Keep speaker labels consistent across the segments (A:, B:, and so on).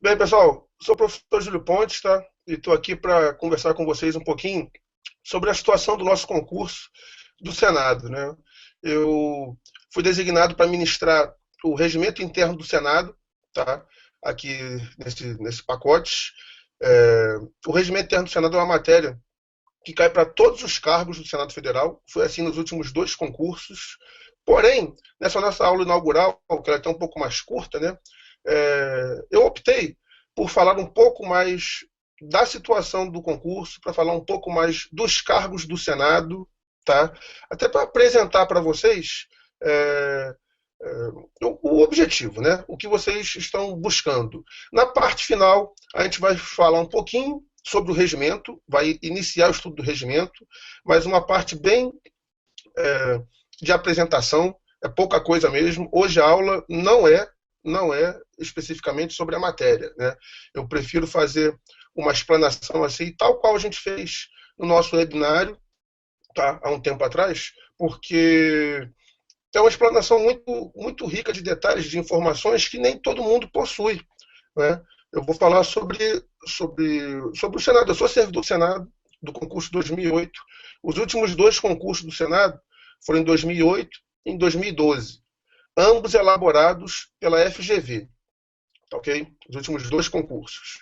A: Bem, pessoal, sou o professor Júlio Pontes, tá? E estou aqui para conversar com vocês um pouquinho sobre a situação do nosso concurso do Senado, né? Eu fui designado para ministrar o regimento interno do Senado, tá? Aqui nesse pacote. O regimento interno do Senado é uma matéria que cai para todos os cargos do Senado Federal. Foi assim nos últimos dois concursos. Porém, nessa nossa aula inaugural, que ela é até um pouco mais curta, né? Eu optei por falar um pouco mais da situação do concurso, para falar um pouco mais dos cargos do Senado, tá? Até para apresentar para vocês é, o objetivo, né? O que vocês estão buscando. Na parte final, a gente vai falar um pouquinho sobre o regimento, vai iniciar o estudo do regimento, mas uma parte bem de apresentação, é pouca coisa mesmo. Hoje a aula não é especificamente sobre a matéria, né? Eu prefiro fazer uma explanação assim, tal qual a gente fez no nosso webinário, tá? Há um tempo atrás, porque é uma explanação muito rica de detalhes, de informações que nem todo mundo possui, né? Eu vou falar sobre o Senado. Eu sou servidor do Senado, do concurso 2008. Os últimos dois concursos do Senado foram em 2008 e em 2012, ambos elaborados pela FGV, ok? Os últimos dois concursos.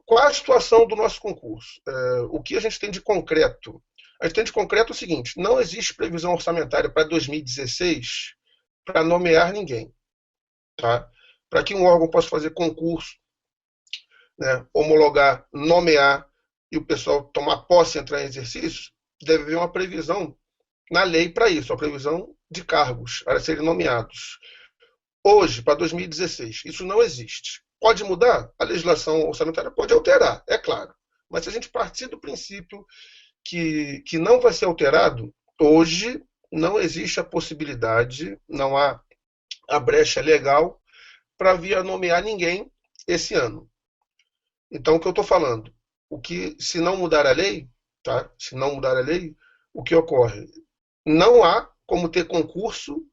A: Qual é a situação do nosso concurso? O que a gente tem de concreto? A gente tem de concreto o seguinte: não existe previsão orçamentária para 2016 para nomear ninguém, tá? Para que um órgão possa fazer concurso, né, homologar, nomear e o pessoal tomar posse e entrar em exercício, deve haver uma previsão na lei para isso, a previsão de cargos a serem nomeados. Hoje, para 2016, isso não existe. Pode mudar? A legislação orçamentária pode alterar, é claro. Mas se a gente partir do princípio que não vai ser alterado, hoje não existe a possibilidade, não há a brecha legal para vir a nomear ninguém esse ano. Então, o que eu estou falando? Se não mudar a lei, tá? Se não mudar a lei, o que ocorre? Não há como ter concurso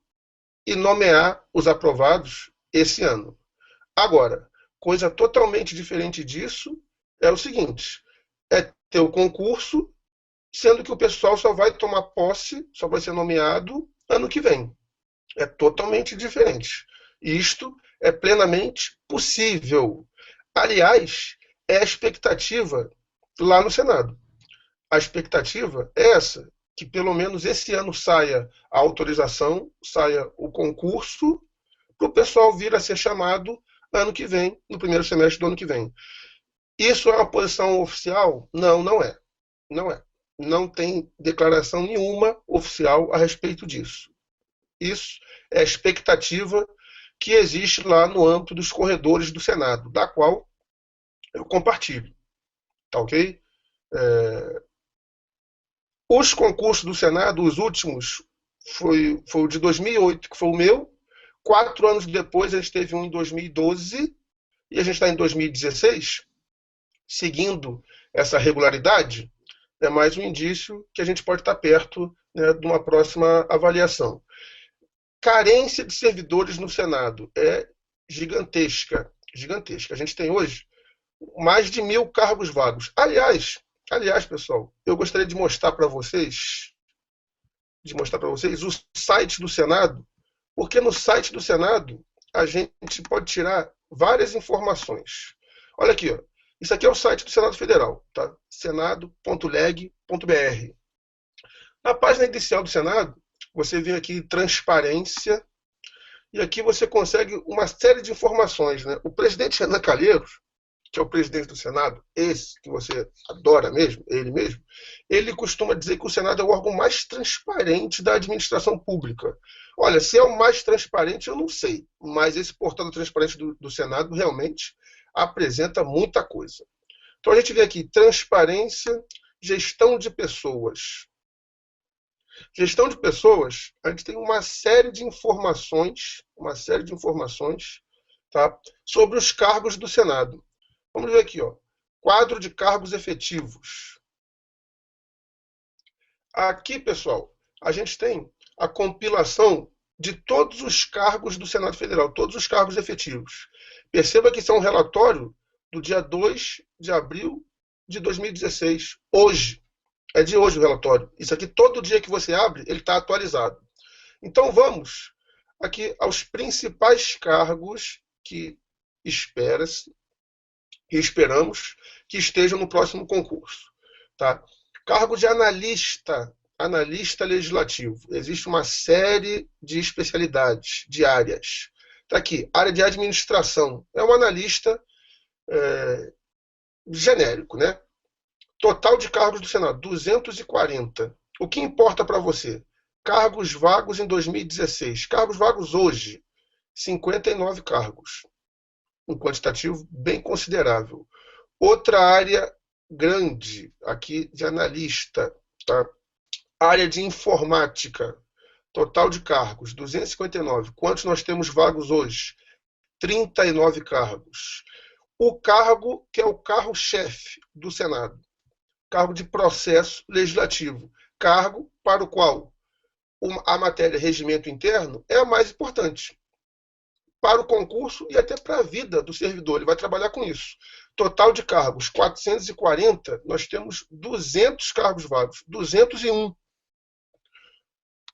A: e nomear os aprovados esse ano. Agora, coisa totalmente diferente disso é o seguinte: é ter o concurso, sendo que o pessoal só vai tomar posse, só vai ser nomeado ano que vem. É totalmente diferente. Isto é plenamente possível. Aliás, é a expectativa lá no Senado. A expectativa é essa, que pelo menos esse ano saia a autorização, saia o concurso, para o pessoal vir a ser chamado ano que vem, no primeiro semestre do ano que vem. Isso é uma posição oficial? Não, não é. Não é. Não tem declaração nenhuma oficial a respeito disso. Isso é a expectativa que existe lá no âmbito dos corredores do Senado, da qual eu compartilho. Tá ok? Os concursos do Senado, os últimos, foi o de 2008, que foi o meu. 4 anos depois, a gente teve um em 2012 e a gente está em 2016, seguindo essa regularidade. É mais um indício que a gente pode estar perto, né, de uma próxima avaliação. Carência de servidores no Senado é gigantesca. Gigantesca. A gente tem hoje mais de 1.000 cargos vagos. Aliás, pessoal, eu gostaria de mostrar para vocês o site do Senado, porque no site do Senado a gente pode tirar várias informações. Olha aqui, ó. Isso aqui é o site do Senado Federal, tá? senado.leg.br. Na página inicial do Senado, você vem aqui transparência, e aqui você consegue uma série de informações, né? O presidente Renan Calheiros, que é o presidente do Senado, esse que você adora mesmo, ele mesmo, ele costuma dizer que o Senado é o órgão mais transparente da administração pública. Olha, se é o mais transparente, eu não sei, mas esse portal da transparência do Senado realmente apresenta muita coisa. Então a gente vê aqui transparência, gestão de pessoas. Gestão de pessoas, a gente tem uma série de informações, tá, sobre os cargos do Senado. Vamos ver aqui, ó. Quadro de cargos efetivos. Aqui, pessoal, a gente tem a compilação de todos os cargos do Senado Federal, todos os cargos efetivos. Perceba que isso é um relatório do dia 2 de abril de 2016, hoje. É de hoje o relatório. Isso aqui, todo dia que você abre, ele está atualizado. Então vamos aqui aos principais cargos que espera-se e esperamos que estejam no próximo concurso. Tá? Cargo de analista legislativo. Existe uma série de especialidades, de áreas. Está aqui, área de administração. É um analista genérico, né? Total de cargos do Senado, 240. O que importa para você? Cargos vagos em 2016. Cargos vagos hoje, 59 cargos. Um quantitativo bem considerável. Outra área grande aqui de analista, tá? Área de informática. Total de cargos, 259. Quantos nós temos vagos hoje? 39 cargos. O cargo que é o carro-chefe do Senado. Cargo de processo legislativo. Cargo para o qual a matéria regimento interno é a mais importante. Para o concurso e até para a vida do servidor. Ele vai trabalhar com isso. Total de cargos, 440. Nós temos 200 cargos vagos. 201.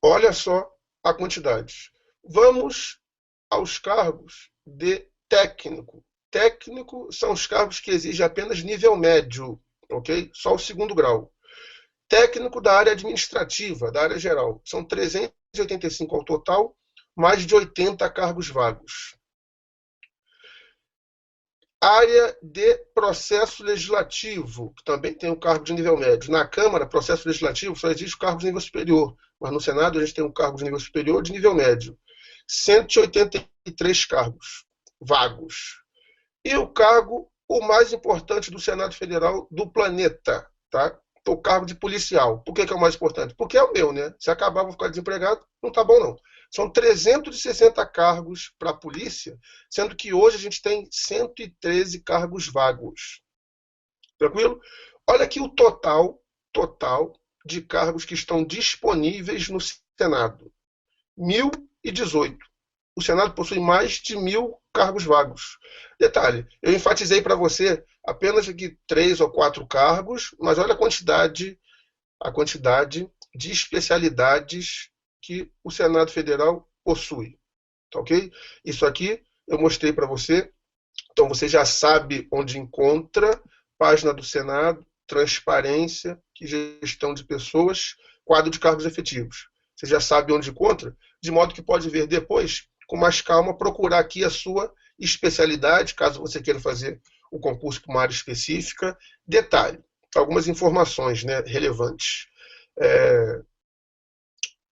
A: Olha só a quantidade. Vamos aos cargos de técnico. Técnico são os cargos que exigem apenas nível médio, ok? Só o segundo grau. Técnico da área administrativa, da área geral. São 385 ao total, mais de 80 cargos vagos. Área de processo legislativo, que também tem um cargo de nível médio. Na Câmara, processo legislativo só existe o cargo de nível superior, mas no Senado a gente tem um cargo de nível superior de nível médio. 183 cargos vagos. E o cargo, o mais importante do Senado Federal do planeta, tá? O cargo de policial. Por que é o mais importante? Porque é o meu, né? Se acabar, vou ficar desempregado, não tá bom não. São 360 cargos para a polícia, sendo que hoje a gente tem 113 cargos vagos. Tranquilo? Olha aqui o total de cargos que estão disponíveis no Senado. 1.018. O Senado possui mais de 1.000 cargos vagos. Detalhe, eu enfatizei para você apenas aqui 3 ou 4 cargos, mas olha a quantidade de especialidades que o Senado Federal possui. Tá ok? Isso aqui eu mostrei para você. Então você já sabe onde encontra. Página do Senado, transparência, gestão de pessoas, quadro de cargos efetivos. Você já sabe onde encontra, de modo que pode ver depois, com mais calma, procurar aqui a sua especialidade, caso você queira fazer o concurso para uma área específica. Detalhe, algumas informações, né, relevantes.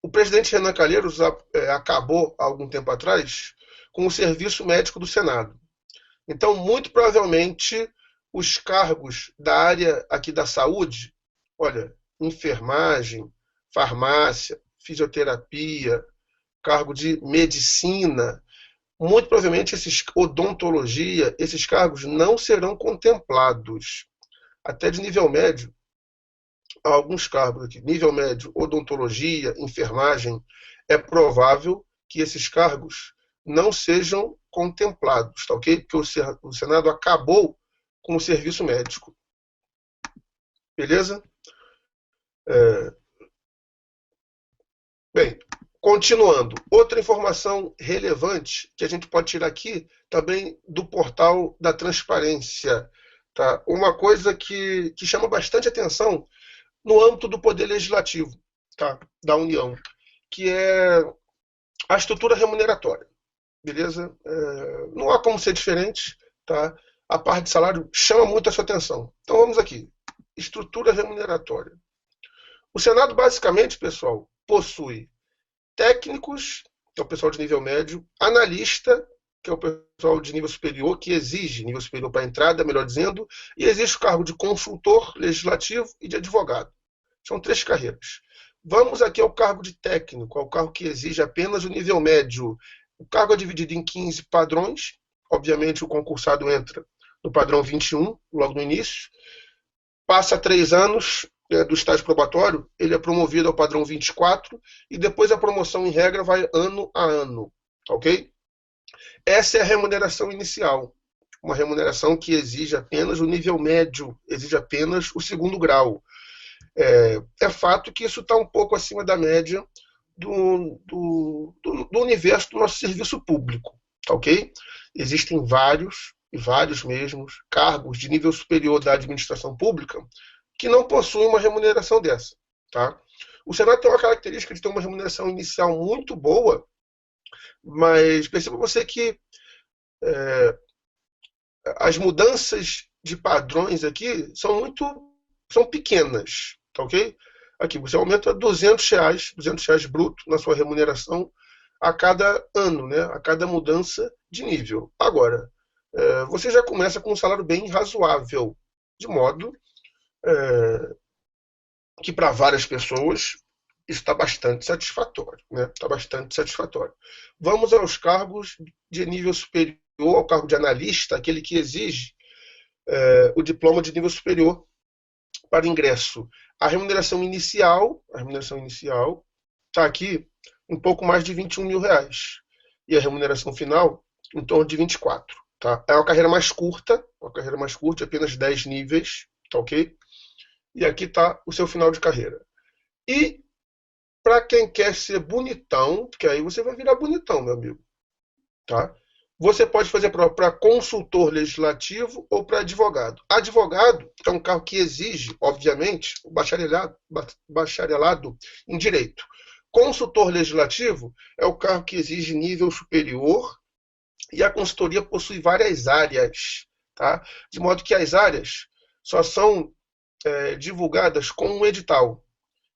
A: O presidente Renan Calheiros acabou, há algum tempo atrás, com o Serviço Médico do Senado. Então, muito provavelmente, os cargos da área aqui da saúde, olha, enfermagem, farmácia, fisioterapia, cargo de medicina, muito provavelmente odontologia, esses cargos não serão contemplados. Até de nível médio, há alguns cargos aqui, nível médio, odontologia, enfermagem, é provável que esses cargos não sejam contemplados, tá ok? Porque o Senado acabou com o serviço médico. Beleza? Bem, continuando. Outra informação relevante que a gente pode tirar aqui também do portal da transparência. Tá? Uma coisa que chama bastante atenção no âmbito do poder legislativo, tá? Da União, que é a estrutura remuneratória. Beleza? Não há como ser diferente, tá? A parte de salário chama muito a sua atenção. Então vamos aqui. Estrutura remuneratória. O Senado, basicamente, pessoal, possui técnicos, que é o pessoal de nível médio, analista, que é o pessoal de nível superior, que exige nível superior para a entrada, melhor dizendo, e existe o cargo de consultor legislativo e de advogado. São 3 carreiras. Vamos aqui ao cargo de técnico, ao cargo que exige apenas o nível médio. O cargo é dividido em 15 padrões. Obviamente, o concursado entra no padrão 21, logo no início. Passa 3 anos, do estágio probatório, ele é promovido ao padrão 24 e depois a promoção, em regra, vai ano a ano. Ok? Essa é a remuneração inicial. Uma remuneração que exige apenas o nível médio, exige apenas o segundo grau. É fato que isso está um pouco acima da média do universo do nosso serviço público, ok? Existem vários, e vários mesmos, cargos de nível superior da administração pública que não possuem uma remuneração dessa, tá? O Senado tem uma característica de ter uma remuneração inicial muito boa, mas perceba você que as mudanças de padrões aqui são pequenas, tá ok? Aqui, você aumenta R$ 200 bruto na sua remuneração a cada ano, né? A cada mudança de nível. Agora, você já começa com um salário bem razoável, de modo que para várias pessoas isso está bastante satisfatório, né? Está bastante satisfatório. Vamos aos cargos de nível superior, ao cargo de analista, aquele que exige o diploma de nível superior para ingresso. A remuneração inicial está aqui um pouco mais de R$ 21.000. E a remuneração final, em torno de 24. Tá? É uma carreira mais curta, apenas 10 níveis, tá ok? E aqui está o seu final de carreira. E para quem quer ser bonitão, porque aí você vai virar bonitão, meu amigo, tá? Você pode fazer prova para consultor legislativo ou para advogado. Advogado é um cargo que exige, obviamente, o bacharelado em direito. Consultor legislativo é o cargo que exige nível superior e a consultoria possui várias áreas, tá? De modo que as áreas só são divulgadas com um edital.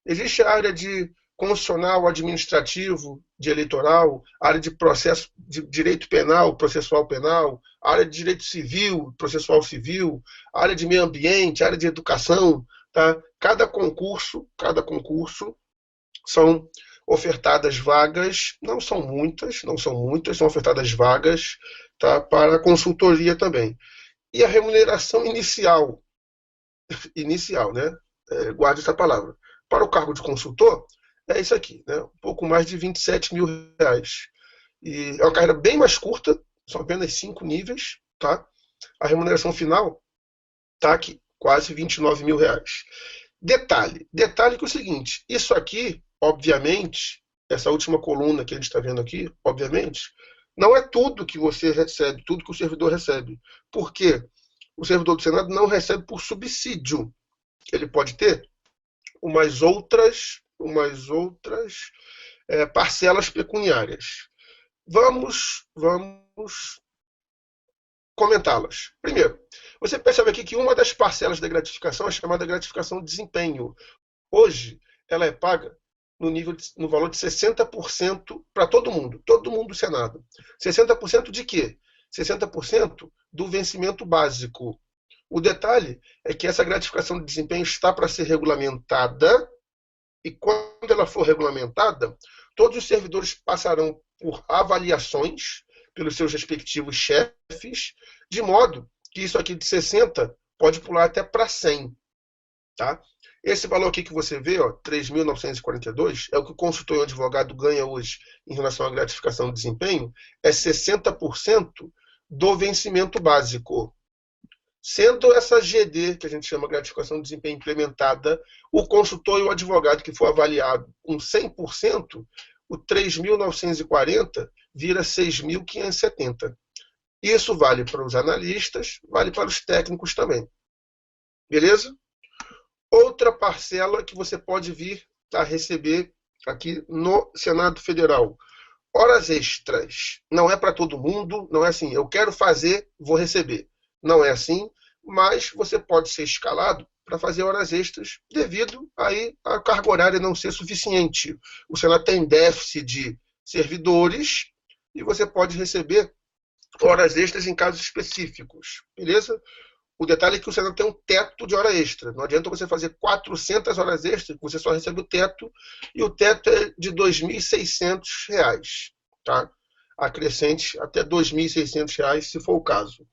A: Existe a área de constitucional, administrativo, de eleitoral, área de processo de direito penal, processual penal, área de direito civil, processual civil, área de meio ambiente, área de educação, tá? Cada concurso são ofertadas vagas, não são muitas, são ofertadas vagas, tá? Para consultoria também. E a remuneração inicial, né? Guarde essa palavra. Para o cargo de consultor, é isso aqui, né? Um pouco mais de R$ 27.000. E é uma carreira bem mais curta, são apenas 5 níveis, tá? A remuneração final está aqui, quase R$ 29.000. Detalhe que é o seguinte, isso aqui, obviamente, essa última coluna que a gente está vendo aqui, obviamente, não é tudo que você recebe, tudo que o servidor recebe. Por quê? O servidor do Senado não recebe por subsídio. Ele pode ter umas outras parcelas pecuniárias. Vamos comentá-las. Primeiro, você percebe aqui que uma das parcelas da gratificação é chamada gratificação de desempenho. Hoje, ela é paga no valor de 60% para todo mundo do Senado. 60% de quê? 60% do vencimento básico. O detalhe é que essa gratificação de desempenho está para ser regulamentada, e quando ela for regulamentada, todos os servidores passarão por avaliações pelos seus respectivos chefes, de modo que isso aqui de 60 pode pular até para 100. Tá? Esse valor aqui que você vê, 3.942, é o que o consultor e o advogado ganha hoje em relação à gratificação de desempenho, é 60% do vencimento básico. Sendo essa GD, que a gente chama gratificação de desempenho implementada, o consultor e o advogado que for avaliado com 100%, o 3.940 vira 6.570. Isso vale para os analistas, vale para os técnicos também. Beleza? Outra parcela que você pode vir a receber aqui no Senado Federal. Horas extras. Não é para todo mundo, não é assim, eu quero fazer, vou receber. Não é assim, mas você pode ser escalado para fazer horas extras devido aí à carga horária não ser suficiente. O Senado tem déficit de servidores e você pode receber horas extras em casos específicos, beleza? O detalhe é que o Senado tem um teto de hora extra. Não adianta você fazer 400 horas extras, você só recebe o teto, e o teto é de R$ 2.600, tá? Acrescente até R$ 2.600, se for o caso.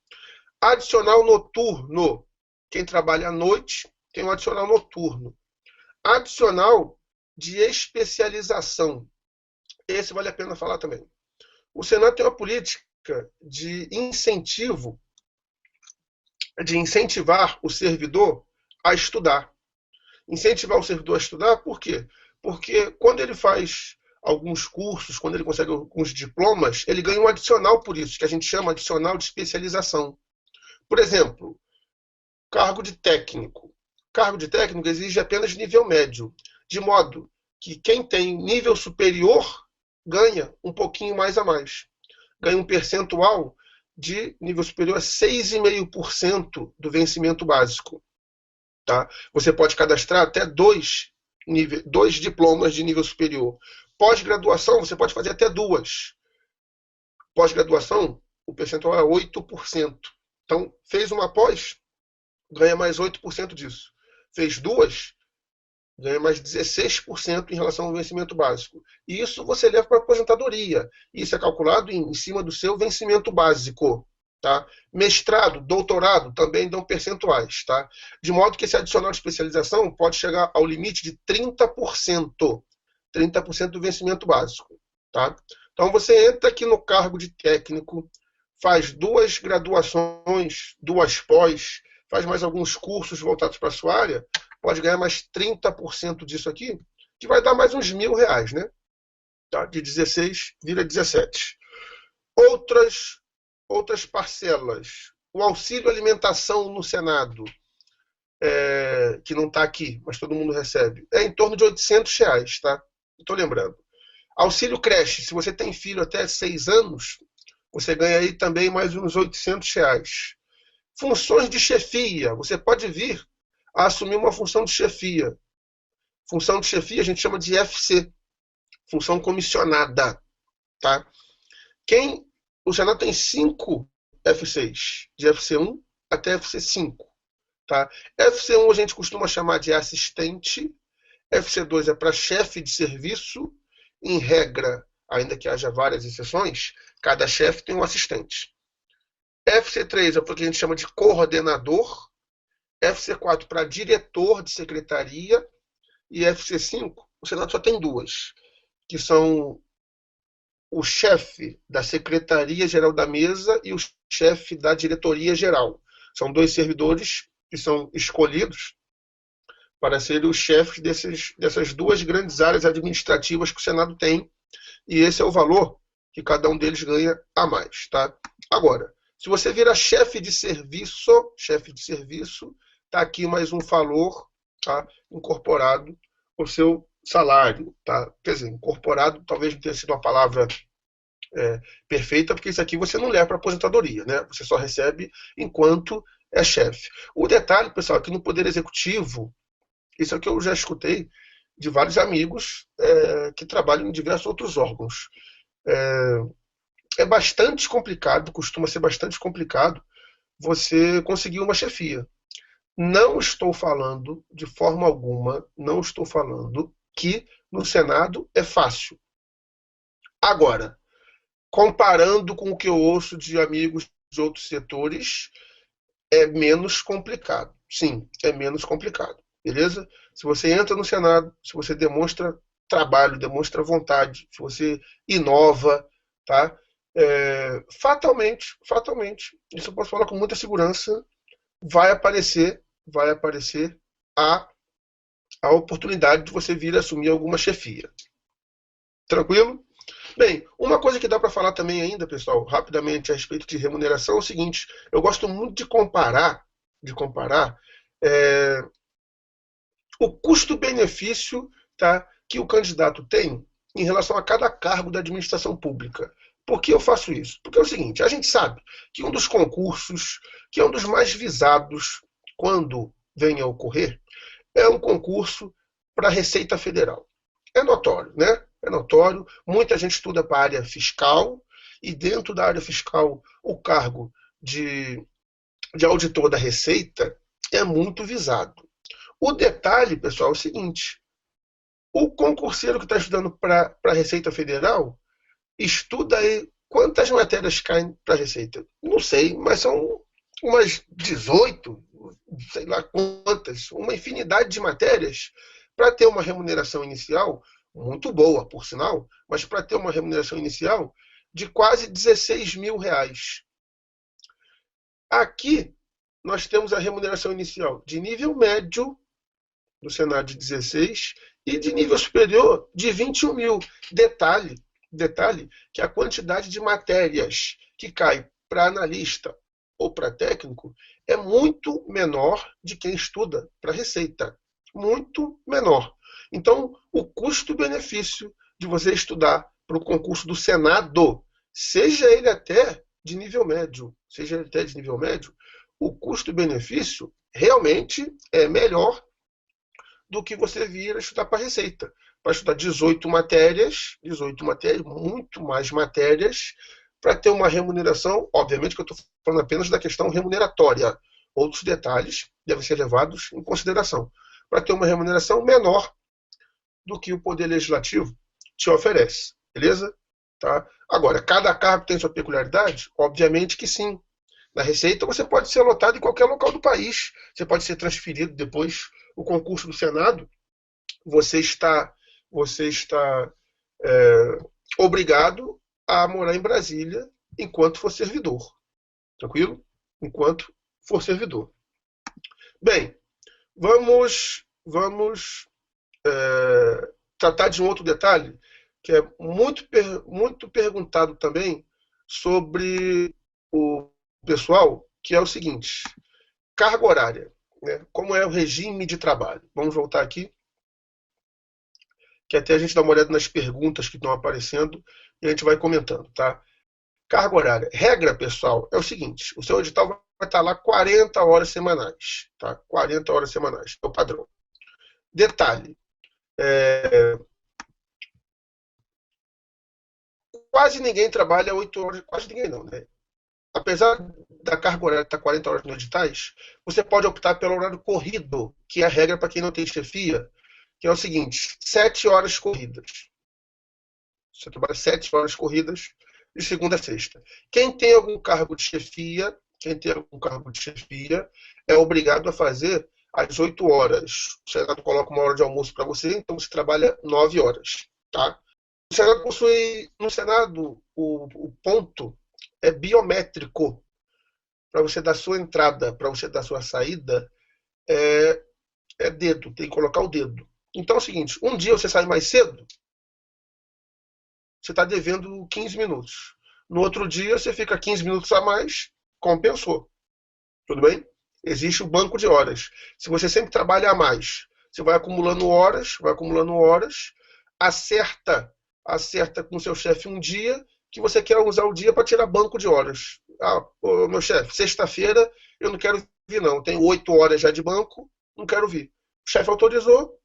A: Adicional noturno. Quem trabalha à noite tem um adicional noturno. adicional de especialização. Esse vale a pena falar também. O Senado tem uma política de incentivar o servidor a estudar. Incentivar o servidor a estudar, por quê? Porque quando ele faz alguns cursos, quando ele consegue alguns diplomas, ele ganha um adicional por isso, que a gente chama adicional de especialização. Por exemplo, cargo de técnico. Cargo de técnico exige apenas nível médio, de modo que quem tem nível superior ganha um pouquinho mais a mais. Ganha um percentual de nível superior a 6,5% do vencimento básico. Tá? Você pode cadastrar até dois diplomas de nível superior. Pós-graduação, você pode fazer até duas. Pós-graduação, o percentual é 8%. Então, fez uma pós, ganha mais 8% disso. Fez duas, ganha mais 16% em relação ao vencimento básico. E isso você leva para a aposentadoria. Isso é calculado em cima do seu vencimento básico. Tá? Mestrado, doutorado também dão percentuais. Tá? De modo que esse adicional de especialização pode chegar ao limite de 30%. 30% do vencimento básico. Tá? Então você entra aqui no cargo de técnico, faz duas graduações, duas pós, faz mais alguns cursos voltados para a sua área, pode ganhar mais 30% disso aqui, que vai dar mais uns R$1.000, né? Tá? De 16 vira 17. Outras parcelas. O auxílio alimentação no Senado, que não está aqui, mas todo mundo recebe, é em torno de R$800, tá? Estou lembrando. Auxílio creche, se você tem filho até 6 anos, você ganha aí também mais uns R$800. Funções de chefia, você pode vir a assumir uma função de chefia. Função de chefia a gente chama de FC, função comissionada. Tá? O Senado tem 5 FCs, de FC1 até FC5. Tá? FC1 a gente costuma chamar de assistente, FC2 é para chefe de serviço, em regra, ainda que haja várias exceções, cada chefe tem um assistente. FC3 é para o que a gente chama de coordenador, FC4 para diretor de secretaria e FC5, o Senado só tem 2, que são o chefe da Secretaria-Geral da Mesa e o chefe da Diretoria-Geral. São 2 servidores que são escolhidos para serem os chefes dessas 2 grandes áreas administrativas que o Senado tem, e esse é o valor que cada um deles ganha a mais. Tá? Agora, se você vira chefe de serviço, está aqui mais um valor, tá, incorporado ao seu salário. Tá? Quer dizer, incorporado talvez não tenha sido uma palavra perfeita, porque isso aqui você não leva para aposentadoria, né? Você só recebe enquanto é chefe. O detalhe, pessoal, é que no Poder Executivo, isso é o que eu já escutei de vários amigos que trabalham em diversos outros órgãos. É bastante complicado, costuma ser bastante complicado você conseguir uma chefia. Não estou falando, de forma alguma, não estou falando que no Senado é fácil. Agora, comparando com o que eu ouço de amigos de outros setores, é menos complicado. Sim, é menos complicado. Beleza? Se você entra no Senado, se você demonstra trabalho, demonstra vontade, se você inova, tá? Fatalmente, isso eu posso falar com muita segurança, vai aparecer a oportunidade de você vir assumir alguma chefia. Tranquilo? Bem, uma coisa que dá para falar também ainda, pessoal, rapidamente a respeito de remuneração é o seguinte: eu gosto muito de comparar o custo-benefício, tá, que o candidato tem em relação a cada cargo da administração pública. Por que eu faço isso? Porque é o seguinte, a gente sabe que um dos concursos, que é um dos mais visados quando venha a ocorrer, é um concurso para a Receita Federal. É notório, né? É notório. Muita gente estuda para a área fiscal e dentro da área fiscal o cargo de auditor da Receita é muito visado. O detalhe, pessoal, é o seguinte: o concurseiro que está estudando para a Receita Federal estuda aí quantas matérias caem para a Receita. Não sei, mas são umas 18, sei lá quantas, uma infinidade de matérias para ter uma remuneração inicial, muito boa, por sinal, mas para ter uma remuneração inicial de quase R$ 16.000. Aqui, nós temos a remuneração inicial de nível médio do Senado de 16 e de nível superior de 21 mil. Detalhe que a quantidade de matérias que cai para analista ou para técnico é muito menor de quem estuda para Receita. Muito menor. Então, o custo-benefício de você estudar para o concurso do Senado, seja ele até de nível médio, o custo-benefício realmente é melhor do que você vir estudar para Receita. Para estudar 18 matérias, muito mais matérias, para ter uma remuneração, obviamente que eu estou falando apenas da questão remuneratória. Outros detalhes devem ser levados em consideração. Para ter uma remuneração menor do que o Poder Legislativo te oferece. Beleza? Tá? Agora, cada cargo tem sua peculiaridade? Obviamente que sim. Na Receita, você pode ser lotado em qualquer local do país. Você pode ser transferido depois. O concurso do Senado, você está obrigado a morar em Brasília enquanto for servidor. Tranquilo? Enquanto for servidor. Bem, vamos tratar de um outro detalhe que é muito perguntado também sobre o pessoal, que é o seguinte: carga horária. Né? Como é o regime de trabalho? Vamos voltar aqui, que até a gente dá uma olhada nas perguntas que estão aparecendo e a gente vai comentando, tá? Carga horária. Regra, pessoal, é o seguinte: o seu edital vai estar lá 40 horas semanais, tá? 40 horas semanais, é o padrão. Detalhe, quase ninguém trabalha 8 horas, quase ninguém não, né? Apesar da carga horária estar 40 horas nos editais, você pode optar pelo horário corrido, que é a regra para quem não tem chefia, que é o seguinte: 7 horas corridas. Você trabalha 7 horas corridas de segunda a sexta. Quem tem algum cargo de chefia, é obrigado a fazer às 8 horas. O Senado coloca uma hora de almoço para você, então você trabalha 9 horas. Tá? O Senado possui, no Senado, o ponto é biométrico. Para você dar sua entrada, para você dar sua saída, é dedo, tem que colocar o dedo. Então é o seguinte: um dia você sai mais cedo, você está devendo 15 minutos. No outro dia você fica 15 minutos a mais, compensou. Tudo bem? Existe o banco de horas. Se você sempre trabalha a mais, você vai acumulando horas, acerta com o seu chefe um dia que você quer usar o dia para tirar banco de horas. Meu chefe, sexta-feira eu não quero vir não, tenho 8 horas já de banco, não quero vir. O chefe autorizou,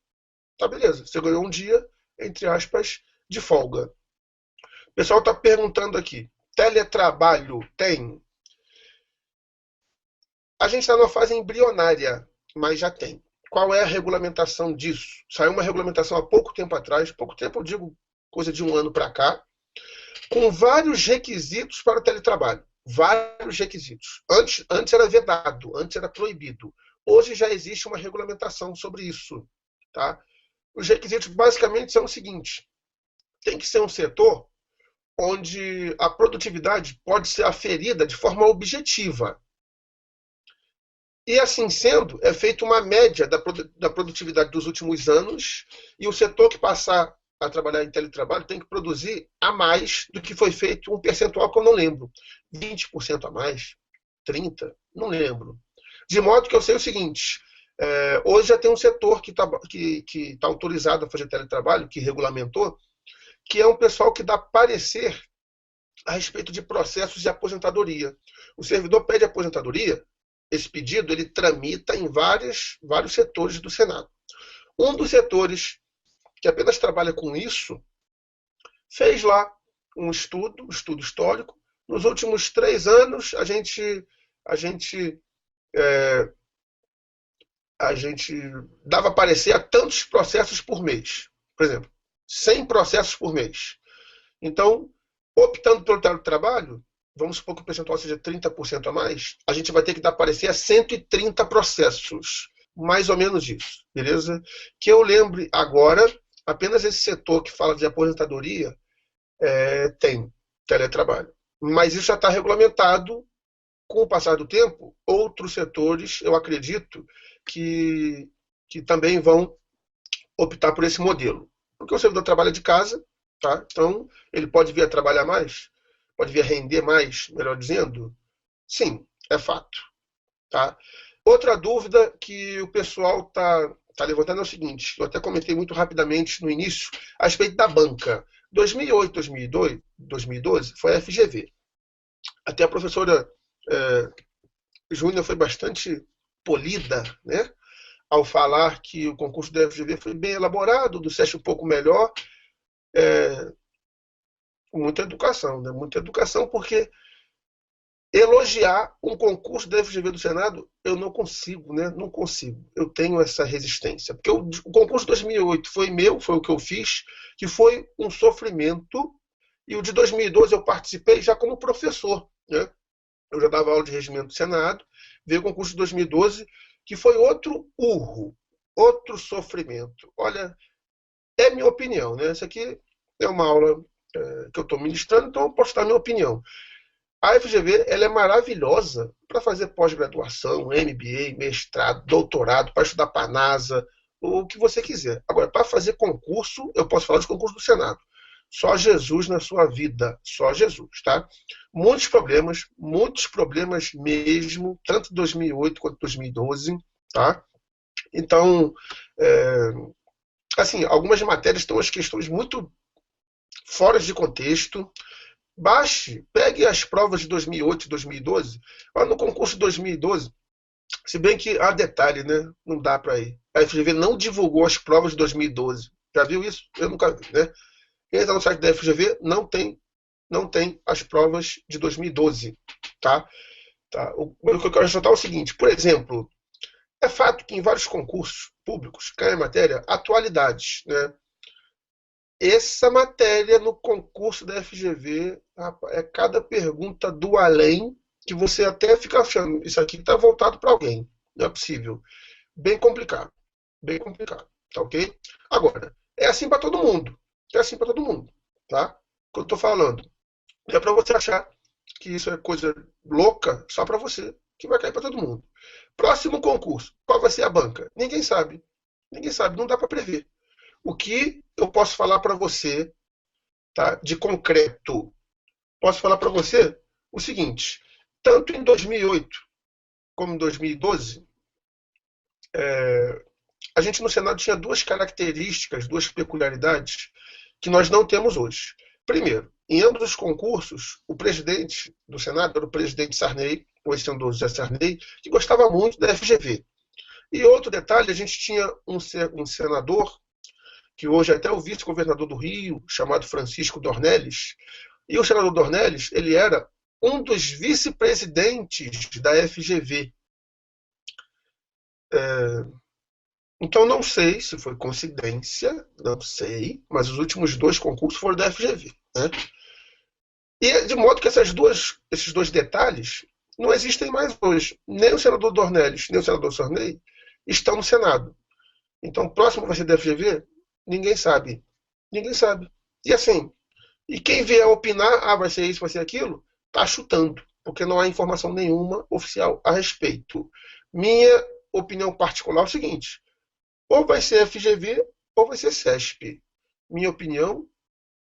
A: tá beleza, você ganhou um dia, entre aspas, de folga. O pessoal está perguntando aqui: teletrabalho tem? A gente está numa fase embrionária, mas já tem. Qual é a regulamentação disso? Saiu uma regulamentação há pouco tempo atrás, pouco tempo eu digo coisa de um ano para cá, com vários requisitos para o teletrabalho. Vários requisitos. Antes era vedado, antes era proibido. Hoje já existe uma regulamentação sobre isso. Tá? Os requisitos basicamente são o seguinte: tem que ser um setor onde a produtividade pode ser aferida de forma objetiva. E assim sendo, é feita uma média da produtividade dos últimos anos, e o setor que passar a trabalhar em teletrabalho tem que produzir a mais do que foi feito, um percentual que eu não lembro. 20% a mais? 30%? Não lembro. De modo que eu sei o seguinte: hoje já tem um setor que tá autorizado a fazer teletrabalho, que regulamentou, que é um pessoal que dá parecer a respeito de processos de aposentadoria. O servidor pede aposentadoria, esse pedido ele tramita em vários setores do Senado. Um dos setores que apenas trabalha com isso fez lá um estudo histórico. Nos últimos 3 anos, a gente dava parecer a tantos processos por mês. Por exemplo, 100 processos por mês. Então, optando pelo teletrabalho, vamos supor que o percentual seja 30% a mais, a gente vai ter que dar parecer a 130 processos. mais ou menos isso, beleza? Que eu lembre agora, apenas esse setor que fala de aposentadoria tem teletrabalho. Mas isso já está regulamentado. Com o passar do tempo, outros setores, eu acredito, que, que também vão optar por esse modelo. Porque o servidor trabalha de casa, tá? Então ele pode vir a trabalhar mais, pode vir a render mais, melhor dizendo. Sim, é fato. Tá? Outra dúvida que o pessoal tá levantando é o seguinte, eu até comentei muito rapidamente no início, a respeito da banca. 2008, 2012 foi a FGV. Até a professora Júnior foi bastante polida, né, ao falar que o concurso da FGV foi bem elaborado, do SESC um pouco melhor, com muita educação, né? Muita educação, porque elogiar um concurso da FGV do Senado, eu não consigo, né? Não consigo. Eu tenho essa resistência. Porque o concurso de 2008 foi meu, foi o que eu fiz, que foi um sofrimento, e o de 2012 eu participei já como professor, né? Eu já dava aula de regimento do Senado, veio o concurso de 2012, que foi outro urro, outro sofrimento. Olha, é minha opinião, né? Isso aqui é uma aula que eu estou ministrando, então eu posso dar minha opinião. A FGV ela é maravilhosa para fazer pós-graduação, MBA, mestrado, doutorado, para estudar para a NASA, o que você quiser. Agora, para fazer concurso, eu posso falar de concurso do Senado. Só Jesus na sua vida, só Jesus, tá? Muitos problemas mesmo, tanto em 2008 quanto em 2012, tá? Então, assim, algumas matérias estão as questões muito fora de contexto. Pegue as provas de 2008 e 2012. No concurso de 2012, se bem que há detalhe, né? Não dá para ir. A FGV não divulgou as provas de 2012. Já viu isso? Eu nunca vi, né? Quem está no site da FGV não tem as provas de 2012, tá? O que eu quero ressaltar é o seguinte, por exemplo, é fato que em vários concursos públicos cai a matéria atualidades, né? Essa matéria no concurso da FGV é cada pergunta do além que você até fica achando, isso aqui está voltado para alguém, não é possível. Bem complicado, tá ok? Agora, é assim para todo mundo, tá? O que eu estou falando não é para você achar que isso é coisa louca só para você, que vai cair para todo mundo. Próximo concurso, qual vai ser a banca? Ninguém sabe, não dá para prever. O que eu posso falar para você, tá, de concreto? Posso falar para você o seguinte, tanto em 2008 como em 2012, a gente no Senado tinha duas características, duas peculiaridades que nós não temos hoje. Primeiro, em ambos os concursos, o presidente do Senado era o presidente Sarney, o ex-senador José Sarney, que gostava muito da FGV. E outro detalhe, a gente tinha um senador, que hoje é até o vice-governador do Rio, chamado Francisco Dornelles, e o senador Dornelles, ele era um dos vice-presidentes da FGV. Então não sei se foi coincidência, não sei, mas os últimos dois concursos foram da FGV, né? E de modo que esses dois detalhes não existem mais hoje. Nem o senador Dornelles, nem o senador Sarney estão no Senado. Então o próximo vai ser da FGV? Ninguém sabe. Ninguém sabe. E assim, e quem vier opinar, vai ser isso, vai ser aquilo, está chutando, porque não há informação nenhuma oficial a respeito. Minha opinião particular é o seguinte, ou vai ser FGV ou vai ser CESP. Minha opinião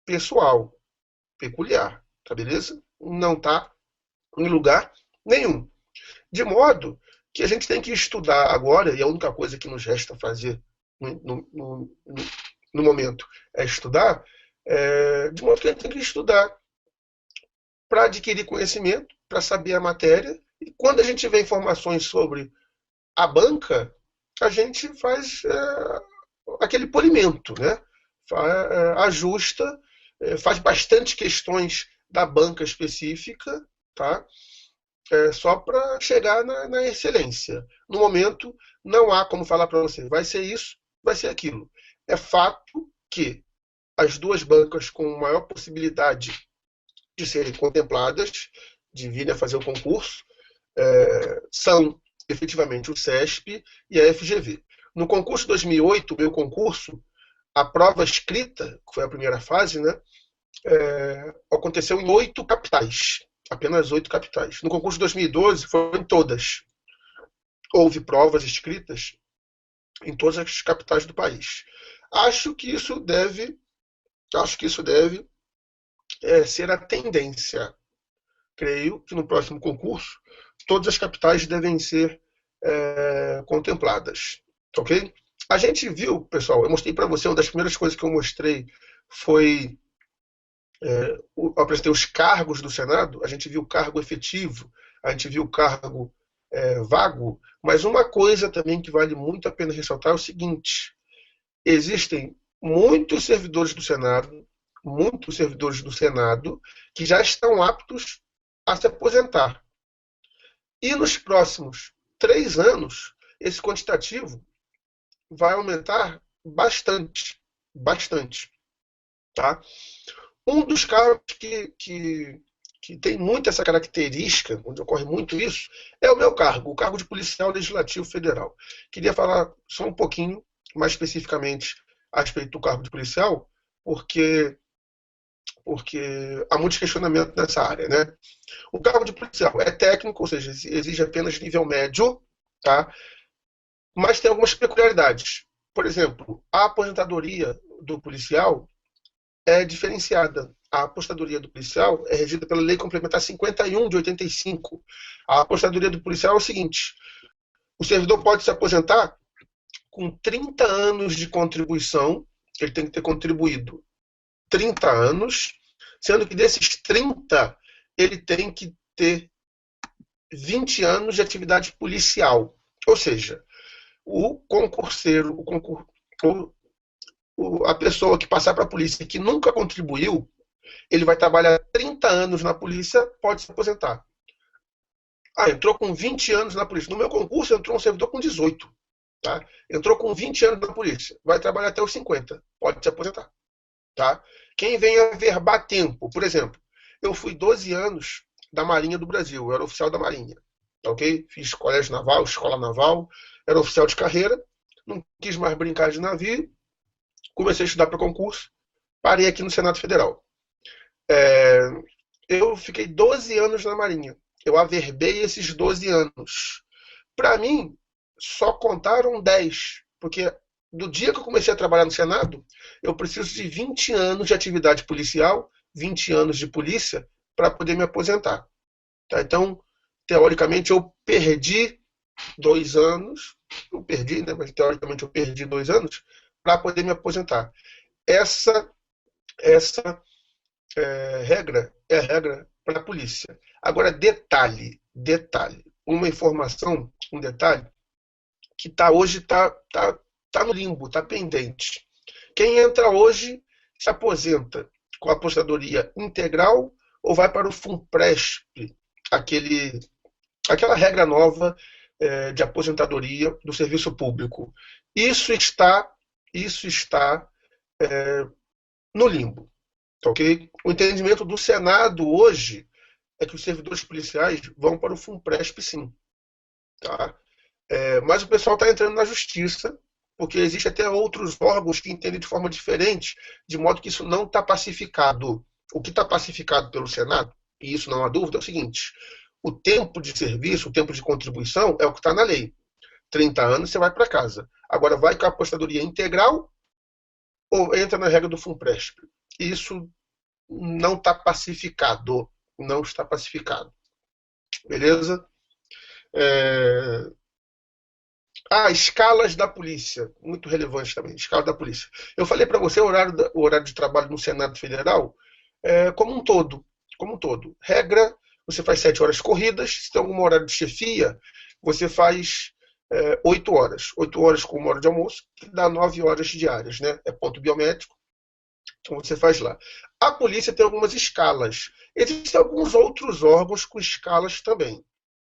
A: pessoal, peculiar, tá beleza? Não está em lugar nenhum. De modo que a gente tem que estudar agora, e a única coisa que nos resta fazer no momento é estudar, de modo que a gente tem que estudar para adquirir conhecimento, para saber a matéria, e quando a gente tiver informações sobre a banca, a gente faz aquele polimento, né? Ajusta, faz bastante questões da banca específica, tá? Só para chegar na excelência. No momento, não há como falar para você, vai ser isso, vai ser aquilo. É fato que as duas bancas com maior possibilidade de serem contempladas, de virem a fazer o concurso, são efetivamente o CESP e a FGV. No concurso 2008, meu concurso, a prova escrita, que foi a primeira fase, né, aconteceu em 8 capitais, apenas 8 capitais. No concurso de 2012, foram em todas. Houve provas escritas em todas as capitais do país. Acho que isso deve, ser a tendência. Creio que no próximo concurso todas as capitais devem ser contempladas, ok? A gente viu, pessoal, eu mostrei para você, uma das primeiras coisas que eu mostrei foi eu apresentei os cargos do Senado, a gente viu o cargo efetivo, a gente viu o cargo vago, mas uma coisa também que vale muito a pena ressaltar é o seguinte: existem muitos servidores do Senado, que já estão aptos a se aposentar. E nos próximos 3 anos, esse quantitativo vai aumentar bastante, bastante, tá? Um dos cargos que tem muito essa característica, onde ocorre muito isso, é o meu cargo, o cargo de policial legislativo federal. Queria falar só um pouquinho, mais especificamente, a respeito do cargo de policial, porque há muitos questionamentos nessa área, né? O cargo de policial é técnico, ou seja, exige apenas nível médio, tá? Mas tem algumas peculiaridades. Por exemplo, a aposentadoria do policial é diferenciada. A apostadoria do policial é regida pela Lei Complementar 51 de 85. A apostadoria do policial é o seguinte: o servidor pode se aposentar com 30 anos de contribuição, ele tem que ter contribuído 30 anos, sendo que desses 30, ele tem que ter 20 anos de atividade policial. Ou seja, o concurseiro, a pessoa que passar para a polícia e que nunca contribuiu, ele vai trabalhar 30 anos na polícia, pode se aposentar. Entrou com 20 anos na polícia. No meu concurso, entrou um servidor com 18. Tá? Entrou com 20 anos na polícia. Vai trabalhar até os 50. Pode se aposentar. Tá? Quem vem averbar tempo, por exemplo, eu fui 12 anos da Marinha do Brasil. Eu era oficial da Marinha. Ok? Fiz colégio naval, escola naval. Era oficial de carreira. Não quis mais brincar de navio. Comecei a estudar para concurso. Parei aqui no Senado Federal. Eu fiquei 12 anos na Marinha. Eu averbei esses 12 anos. Para mim, só contaram 10, porque do dia que eu comecei a trabalhar no Senado, eu preciso de 20 anos de atividade policial, 20 anos de polícia, para poder me aposentar. Tá? Então, teoricamente, eu perdi 2 anos, não perdi, né? Mas teoricamente eu perdi 2 anos para poder me aposentar. Essa regra é a regra para a polícia. Agora, detalhe, uma informação, um detalhe, que hoje está no limbo, está pendente. Quem entra hoje se aposenta com a aposentadoria integral ou vai para o FUNPRESP, aquela regra nova de aposentadoria do serviço público. Isso está no limbo. Okay? O entendimento do Senado hoje é que os servidores policiais vão para o FUNPRESP, sim. Tá? Mas o pessoal está entrando na justiça, porque existe até outros órgãos que entendem de forma diferente, de modo que isso não está pacificado. O que está pacificado pelo Senado, e isso não há dúvida, é o seguinte: o tempo de serviço, o tempo de contribuição é o que está na lei. 30 anos você vai para casa. Agora, vai com a apostadoria integral ou entra na regra do FUNPRESP? Isso não está pacificado. Não está pacificado. Beleza? Escalas da polícia. Muito relevante também. Escala da polícia. Eu falei para você o horário de trabalho no Senado Federal como um todo. Como um todo. Regra, você faz 7 horas corridas. Se tem algum horário de chefia, você faz 8 horas. 8 horas com 1 hora de almoço, que dá 9 horas diárias, né? É ponto biométrico. Então você faz lá. A polícia tem algumas escalas. Existem alguns outros órgãos com escalas também.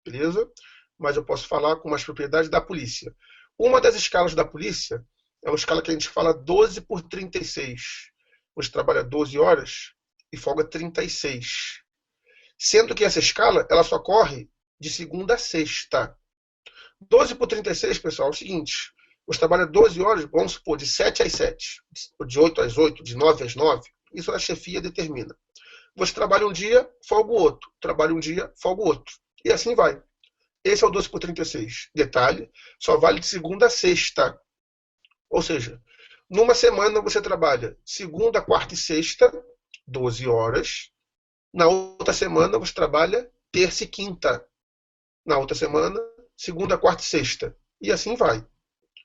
A: Beleza? Mas eu posso falar com mais propriedade da polícia. Uma das escalas da polícia é uma escala que a gente fala 12 por 36. Você trabalha 12 horas e folga 36. Sendo que essa escala ela só corre de segunda a sexta. 12 por 36, pessoal, é o seguinte: você trabalha 12 horas, vamos supor, de 7 às 7, de 8 às 8, de 9 às 9. Isso a chefia determina. Você trabalha um dia, folga o outro. Trabalha um dia, folga o outro. E assim vai. Esse é o 12 por 36. Detalhe, só vale de segunda a sexta. Ou seja, numa semana você trabalha segunda, quarta e sexta, 12 horas. Na outra semana você trabalha terça e quinta. Na outra semana, segunda, quarta e sexta. E assim vai.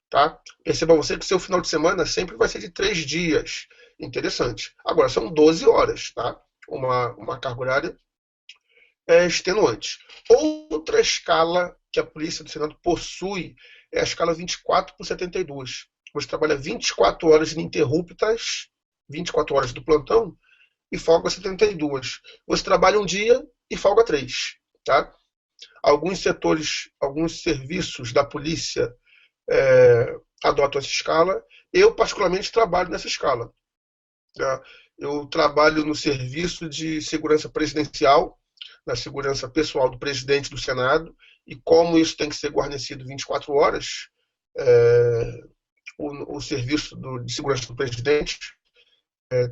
A: Tá? Perceba você que seu final de semana sempre vai ser de 3 dias. Interessante. Agora, são 12 horas. Tá? Uma carga horária extenuante. Outra escala que a Polícia do Senado possui é a escala 24 por 72. Você trabalha 24 horas ininterruptas, 24 horas do plantão, e folga 72. Você trabalha um dia e folga 3. Tá? Alguns setores, alguns serviços da polícia adotam essa escala. Eu, particularmente, trabalho nessa escala. Tá? Eu trabalho no serviço de segurança presidencial, na segurança pessoal do presidente do Senado, e como isso tem que ser guarnecido 24 horas, o serviço de segurança do presidente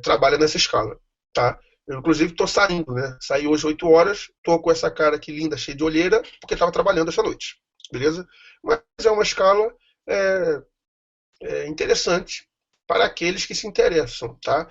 A: trabalha nessa escala. Tá? Eu, inclusive, estou saindo, né? Saí hoje 8 horas, estou com essa cara aqui linda, cheia de olheira, porque estava trabalhando essa noite. Beleza? Mas é uma escala interessante para aqueles que se interessam. Tá?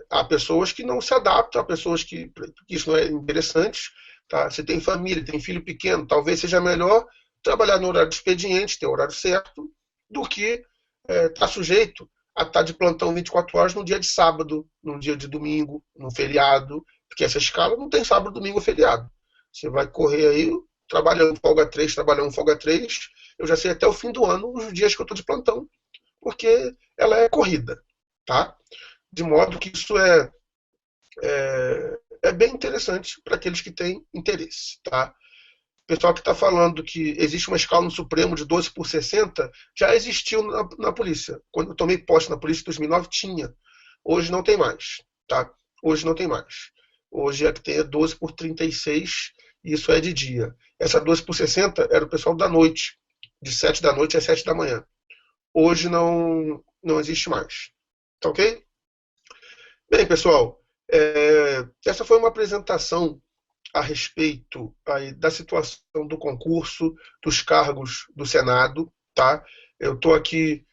A: Há pessoas que não se adaptam, há pessoas que isso não é interessante. Tá? Você tem família, tem filho pequeno, talvez seja melhor trabalhar no horário do expediente, ter o horário certo, do que estar sujeito a estar de plantão 24 horas no dia de sábado, no dia de domingo, no feriado, porque essa escala não tem sábado, domingo ou feriado. Você vai correr aí trabalhando folga 3, trabalhando folga 3. Eu já sei até o fim do ano os dias que eu estou de plantão, porque ela é corrida. Tá? De modo que isso é bem interessante para aqueles que têm interesse. Tá? O pessoal que está falando que existe uma escala no Supremo de 12 por 60, já existiu na polícia. Quando eu tomei posse na polícia em 2009, tinha. Hoje não tem mais. Tá? Hoje não tem mais. Hoje é que tem 12 por 36, e isso é de dia. Essa 12 por 60 era o pessoal da noite, de 7 da noite às 7 da manhã. Hoje não existe mais. Tá ok? Bem, pessoal, essa foi uma apresentação a respeito aí da situação do concurso, dos cargos do Senado. Tá? Eu estou aqui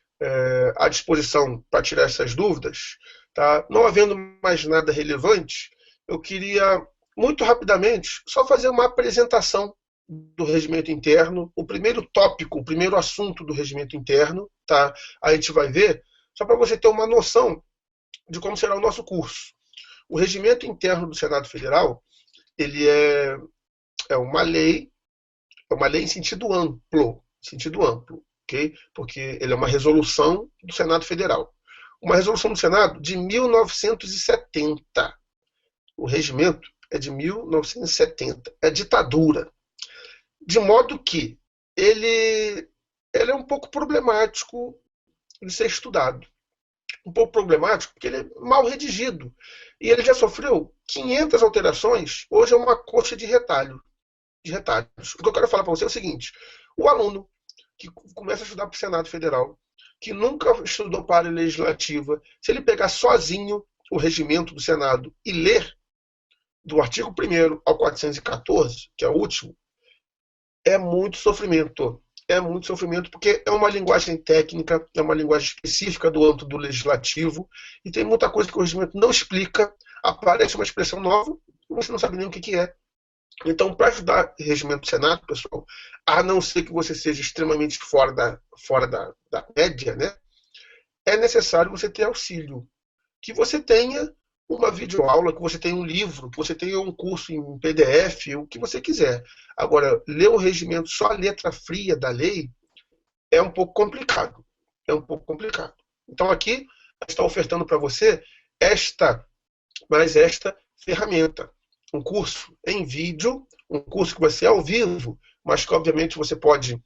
A: à disposição para tirar essas dúvidas. Tá? Não havendo mais nada relevante, eu queria, muito rapidamente, só fazer uma apresentação do regimento interno, o primeiro tópico, o primeiro assunto do regimento interno. Tá? A gente vai ver, só para você ter uma noção de como será o nosso curso. O regimento interno do Senado Federal, ele é uma lei em sentido amplo, ok? Porque ele é uma resolução do Senado Federal. Uma resolução do Senado de 1970. O regimento é de 1970. É ditadura. De modo que ele é um pouco problemático de ser estudado. Um pouco problemático porque ele é mal redigido. E ele já sofreu 500 alterações. Hoje é uma coxa de retalhos. O que eu quero falar para você é o seguinte: o aluno que começa a estudar para o Senado Federal, que nunca estudou para a área legislativa, se ele pegar sozinho o regimento do Senado e ler do artigo 1º ao 414, que é o último, é muito sofrimento. É muito sofrimento, porque é uma linguagem técnica, é uma linguagem específica do âmbito do legislativo, e tem muita coisa que o regimento não explica. Aparece uma expressão nova e você não sabe nem o que é. Então, para estudar regimento do Senado, pessoal, a não ser que você seja extremamente fora da média, né, é necessário você ter auxílio. Que você tenha uma videoaula, que você tenha um livro, que você tenha um curso em PDF, o que você quiser. Agora, ler o regimento só a letra fria da lei é um pouco complicado. Então, aqui, está ofertando para você esta ferramenta. Um curso em vídeo, um curso que vai ser ao vivo, mas que, obviamente, você pode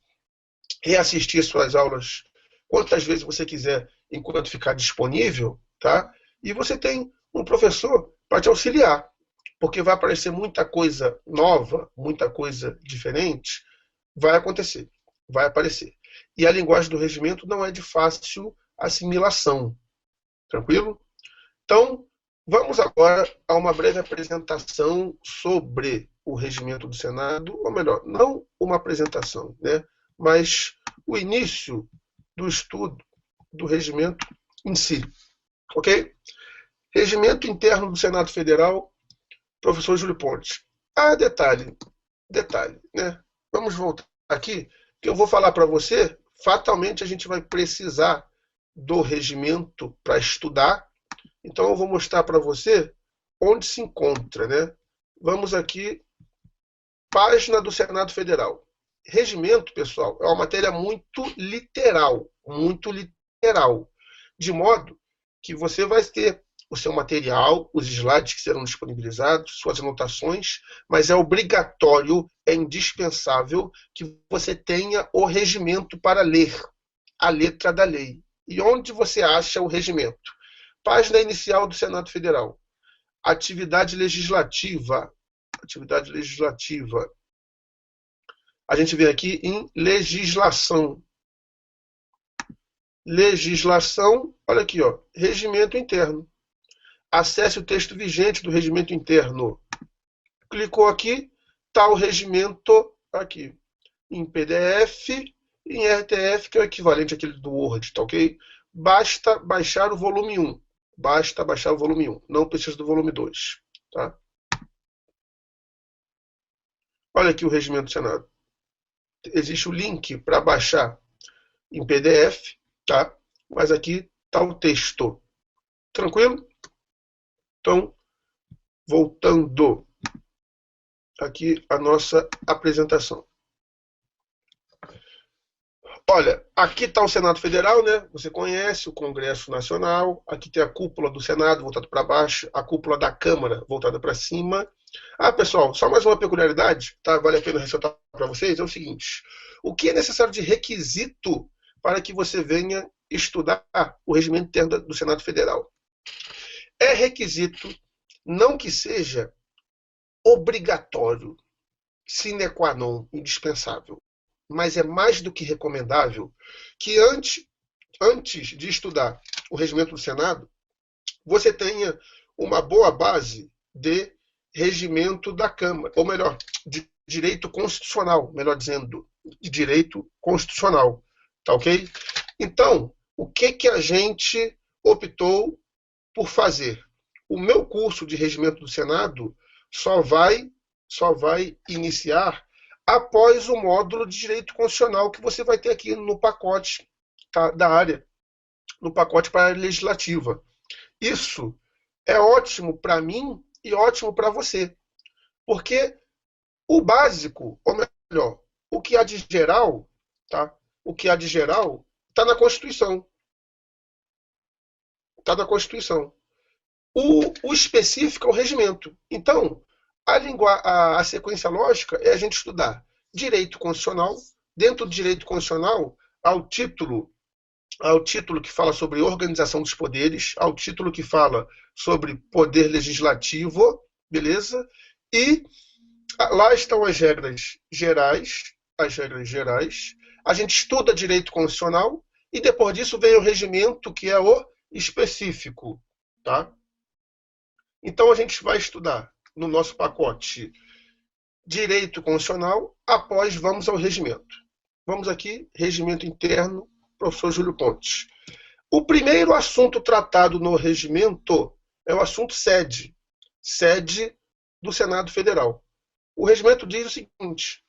A: reassistir suas aulas quantas vezes você quiser, enquanto ficar disponível, tá? E você tem um professor para te auxiliar, porque vai aparecer muita coisa nova, muita coisa diferente, vai acontecer, vai aparecer. E a linguagem do regimento não é de fácil assimilação. Tranquilo? Então, vamos agora a uma breve apresentação sobre o regimento do Senado, ou melhor, não uma apresentação, né, mas o início do estudo do regimento em si. Ok? Regimento interno do Senado Federal, professor Júlio Pontes. Ah, detalhe, né? Vamos voltar aqui, que eu vou falar para você, fatalmente a gente vai precisar do regimento para estudar. Então eu vou mostrar para você onde se encontra, né? Vamos aqui, página do Senado Federal. Regimento, pessoal, é uma matéria muito literal, de modo que você vai ter o seu material, os slides que serão disponibilizados, suas anotações, mas é obrigatório, é indispensável que você tenha o regimento para ler a letra da lei. E onde você acha o regimento? Página inicial do Senado Federal. Atividade legislativa. Atividade legislativa. A gente vem aqui em legislação. Legislação, olha aqui, ó, regimento interno. Acesse o texto vigente do regimento interno. Clicou aqui, está o regimento aqui. Em PDF, em RTF, que é o equivalente àquele do Word, tá ok? Basta baixar o volume 1. Basta baixar o volume 1. Não precisa do volume 2. Tá? Olha aqui o regimento do Senado. Existe o link para baixar em PDF, tá? Mas aqui está o texto. Tranquilo? Então, voltando aqui a nossa apresentação. Olha, aqui está o Senado Federal, né? Você conhece o Congresso Nacional. Aqui tem a cúpula do Senado voltada para baixo, a cúpula da Câmara voltada para cima. Ah, pessoal, só mais uma peculiaridade, tá? Vale a pena ressaltar para vocês, é o seguinte: o que é necessário de requisito para que você venha estudar o regimento interno do Senado Federal? É requisito, não que seja obrigatório, sine qua non, indispensável, mas é mais do que recomendável que antes de estudar o regimento do Senado, você tenha uma boa base de regimento da Câmara, ou melhor, de direito constitucional, melhor dizendo, de direito constitucional, tá ok? Então, o que a gente optou por fazer? O meu curso de regimento do Senado só vai iniciar após o módulo de direito constitucional que você vai ter aqui no pacote, tá, da área, no pacote para a área legislativa. Isso é ótimo para mim e ótimo para você, porque o básico, ou melhor, o que há de geral, tá? O que há de geral está na Constituição. Está na Constituição. O específico é o regimento. Então, a sequência lógica é a gente estudar direito constitucional. Dentro do direito constitucional, ao título que fala sobre organização dos poderes, ao título que fala sobre poder legislativo, beleza? E lá estão as regras gerais, A gente estuda direito constitucional e depois disso vem o regimento, que é o específico, tá? Então a gente vai estudar no nosso pacote direito constitucional, após vamos ao regimento. Vamos aqui, regimento interno, professor Júlio Pontes. O primeiro assunto tratado no regimento é o assunto sede do Senado Federal. O regimento diz o seguinte: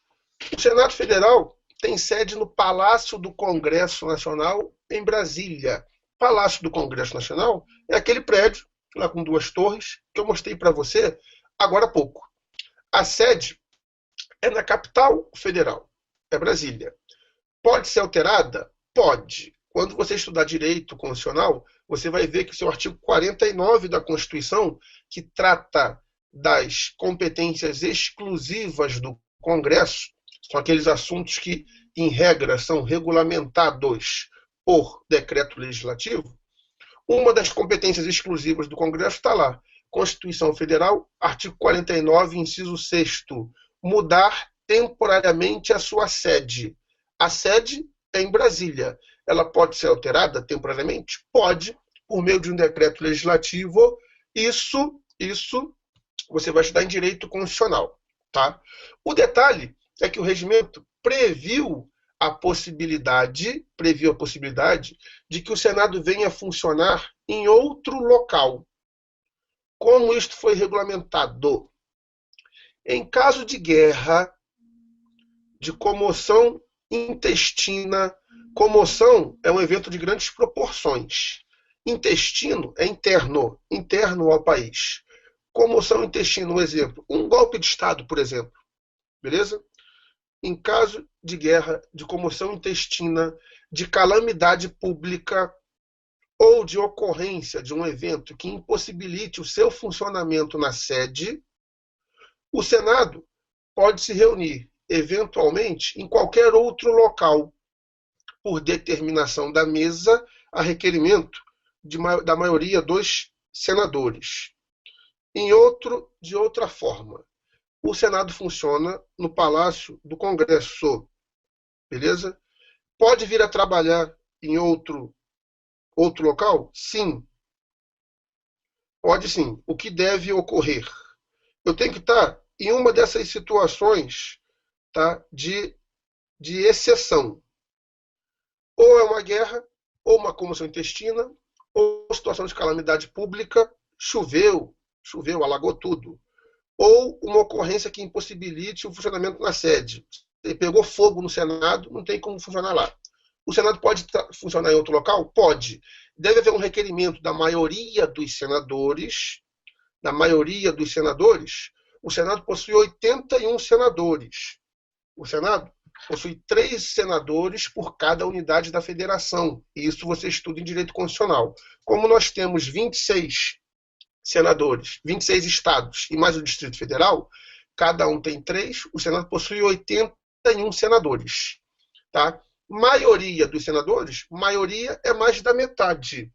A: o Senado Federal tem sede no Palácio do Congresso Nacional, em Brasília. Palácio do Congresso Nacional é aquele prédio, lá com 2 torres, que eu mostrei para você agora há pouco. A sede é na capital federal, é Brasília. Pode ser alterada? Pode. Quando você estudar direito constitucional, você vai ver que o seu artigo 49 da Constituição, que trata das competências exclusivas do Congresso, são aqueles assuntos que, em regra, são regulamentados por decreto legislativo. Uma das competências exclusivas do Congresso está lá. Constituição Federal, artigo 49, inciso 6º, mudar temporariamente a sua sede. A sede é em Brasília. Ela pode ser alterada temporariamente? Pode, por meio de um decreto legislativo. Isso você vai estudar em direito constitucional. Tá? O detalhe é que o regimento previu a possibilidade de que o Senado venha a funcionar em outro local. Como isto foi regulamentado? Em caso de guerra, de comoção intestina, comoção é um evento de grandes proporções. Intestino é interno ao país. Comoção intestina, um exemplo. Um golpe de Estado, por exemplo. Beleza? Em caso de guerra, de comoção intestina, de calamidade pública ou de ocorrência de um evento que impossibilite o seu funcionamento na sede, o Senado pode se reunir, eventualmente, em qualquer outro local, por determinação da mesa, a requerimento da maioria dos senadores. De outra forma, o Senado funciona no Palácio do Congresso, beleza? Pode vir a trabalhar em outro local? Sim. Pode sim. O que deve ocorrer? Eu tenho que estar em uma dessas situações, tá, de exceção. Ou é uma guerra, ou uma comoção intestina, ou situação de calamidade pública, choveu, alagou tudo. Ou uma ocorrência que impossibilite o funcionamento na sede. Ele pegou fogo no Senado, não tem como funcionar lá. O Senado pode funcionar em outro local? Pode. Deve haver um requerimento da maioria dos senadores. O Senado possui 81 senadores. O Senado possui 3 senadores por cada unidade da federação. E isso você estuda em direito constitucional. Como nós temos 26 senadores, 26 estados e mais o Distrito Federal, cada um tem 3, o Senado possui 81 senadores. Tá? Maioria dos senadores, maioria é mais da metade.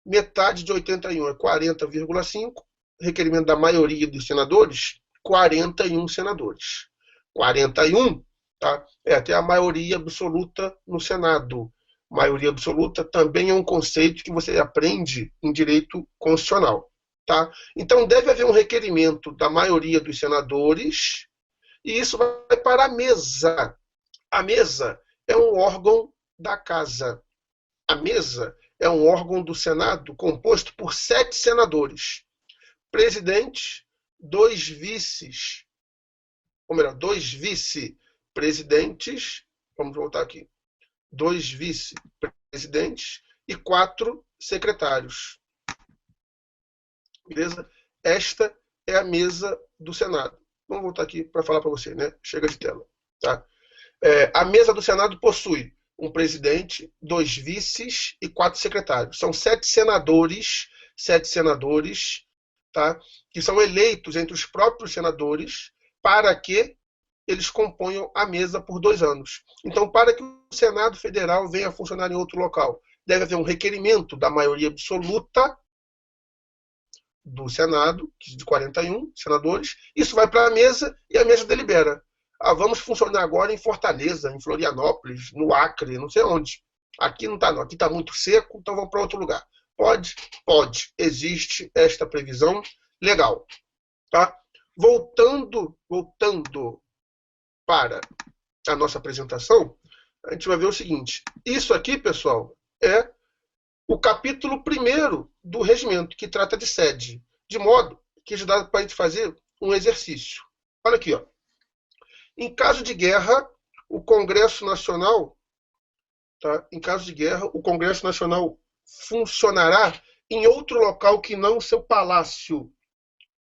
A: Metade de 81 é 40,5. Requerimento da maioria dos senadores, 41 senadores. 41, tá? É até a maioria absoluta no Senado. Maioria absoluta também é um conceito que você aprende em direito constitucional. Tá? Então, deve haver um requerimento da maioria dos senadores e isso vai para a mesa. A mesa é um órgão da casa. A mesa é um órgão do Senado composto por 7 senadores. Presidente, 2 vices, ou melhor, 2 vice-presidentes, vamos voltar aqui, 2 vice-presidentes e 4 secretários. Beleza? Esta é a mesa do Senado. Vamos voltar aqui para falar para você, né? Chega de tela. Tá? A mesa do Senado possui um presidente, 2 vices e 4 secretários. São 7 senadores, tá? Que são eleitos entre os próprios senadores para que eles componham a mesa por 2 anos. Então, para que o Senado Federal venha a funcionar em outro local, deve haver um requerimento da maioria absoluta do Senado, de 41 senadores, isso vai para a mesa e a mesa delibera. Vamos funcionar agora em Fortaleza, em Florianópolis, no Acre, não sei onde. Aqui não está não, aqui está muito seco, então vamos para outro lugar. Pode? Pode. Existe esta previsão legal. Tá? Voltando para a nossa apresentação, a gente vai ver o seguinte. Isso aqui, pessoal, é o capítulo 1º do regimento, que trata de sede, de modo que dá para a gente fazer um exercício. Olha aqui, ó. Em caso de guerra, o Congresso Nacional, tá? Em caso de guerra, o Congresso Nacional funcionará em outro local que não seu palácio,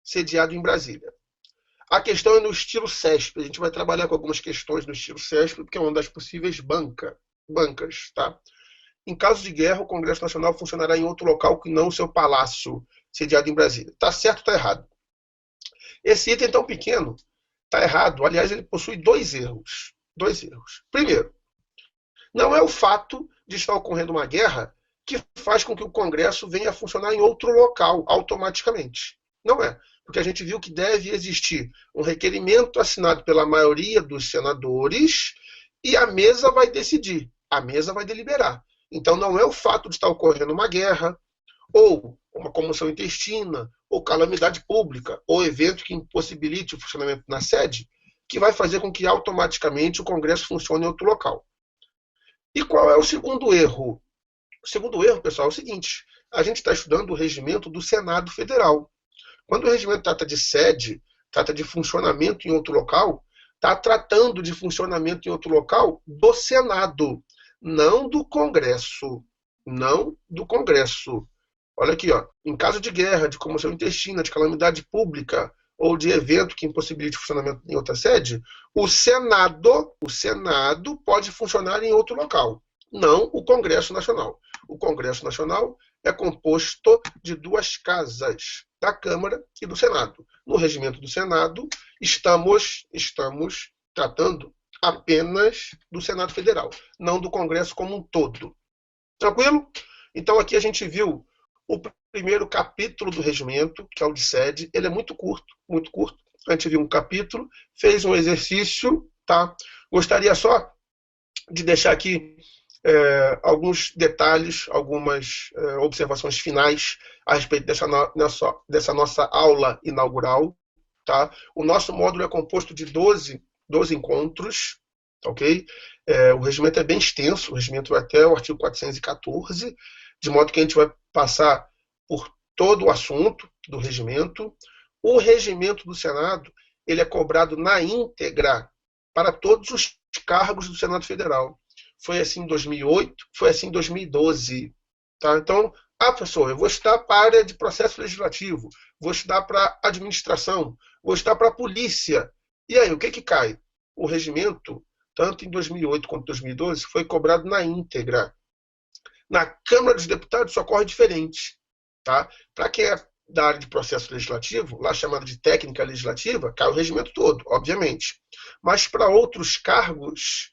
A: sediado em Brasília. A questão é no estilo CESP. A gente vai trabalhar com algumas questões no estilo CESP, porque é uma das possíveis bancas, tá? Em caso de guerra, o Congresso Nacional funcionará em outro local que não o seu palácio, sediado em Brasília. Está certo ou está errado? Esse item tão pequeno está errado. Aliás, ele possui 2 erros. Primeiro, não é o fato de estar ocorrendo uma guerra que faz com que o Congresso venha a funcionar em outro local automaticamente. Não é. porque a gente viu que deve existir um requerimento assinado pela maioria dos senadores e a mesa vai decidir, a mesa vai deliberar. Então não é o fato de estar ocorrendo uma guerra, ou uma comoção intestina, ou calamidade pública, ou evento que impossibilite o funcionamento na sede, que vai fazer com que automaticamente o Congresso funcione em outro local. E qual é o segundo erro? O segundo erro, pessoal, é o seguinte: a gente está estudando o regimento do Senado Federal. Quando o regimento trata de sede, trata de funcionamento em outro local, está tratando de funcionamento em outro local do Senado, não do Congresso. Não do Congresso. Olha aqui, ó. Em caso de guerra, de comoção intestina, de calamidade pública ou de evento que impossibilite o funcionamento em outra sede, o Senado pode funcionar em outro local, não o Congresso Nacional. O Congresso Nacional é composto de duas casas, da Câmara e do Senado. No regimento do Senado, estamos tratando apenas do Senado Federal, não do Congresso como um todo. Tranquilo? Então aqui a gente viu o primeiro capítulo do regimento, que é o de sede. Ele é muito curto, muito curto. A gente viu um capítulo, fez um exercício, tá? Gostaria só de deixar aqui alguns detalhes, algumas observações finais a respeito dessa nossa aula inaugural. Tá? O nosso módulo é composto de 12 encontros, ok? O regimento é bem extenso, o regimento vai até o artigo 414, de modo que a gente vai passar por todo o assunto do regimento. O regimento do Senado ele é cobrado na íntegra para todos os cargos do Senado Federal. Foi assim em 2008, foi assim em 2012. Tá? Então, professor, eu vou estudar para a área de processo legislativo, vou estudar para administração, vou estudar para a polícia. E aí, o que cai? O regimento, tanto em 2008 quanto em 2012, foi cobrado na íntegra. Na Câmara dos Deputados isso ocorre diferente. Tá? Para quem é da área de processo legislativo, lá chamado de técnica legislativa, cai o regimento todo, obviamente. Mas para outros cargos,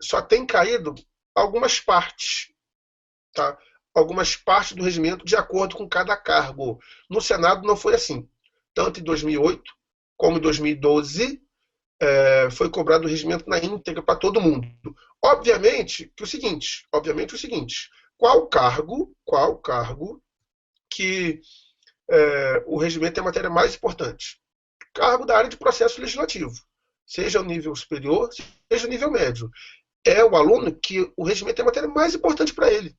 A: só tem caído algumas partes. Tá? Algumas partes do regimento de acordo com cada cargo. No Senado não foi assim. Tanto em 2008 como em 2012 foi cobrado o regimento na íntegra para todo mundo. Obviamente o seguinte, qual cargo que o regimento é a matéria mais importante? Cargo da área de processo legislativo, seja o nível superior, seja o nível médio. É o aluno que o regimento é a matéria mais importante para ele.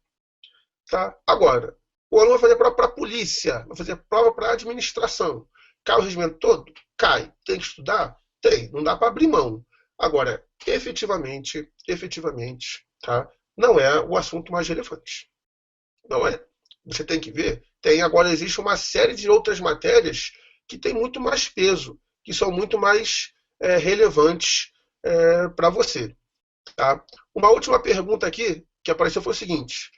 A: Tá? Agora, o aluno vai fazer prova para a polícia, vai fazer prova para a administração. Cai o regimento todo? Cai. Tem que estudar? Tem. Não dá para abrir mão. Agora, efetivamente, tá? Não é o assunto mais relevante. Não é. Você tem que ver. Agora existe uma série de outras matérias que têm muito mais peso, que são muito mais relevantes para você. Tá? Uma última pergunta aqui que apareceu foi o seguinte: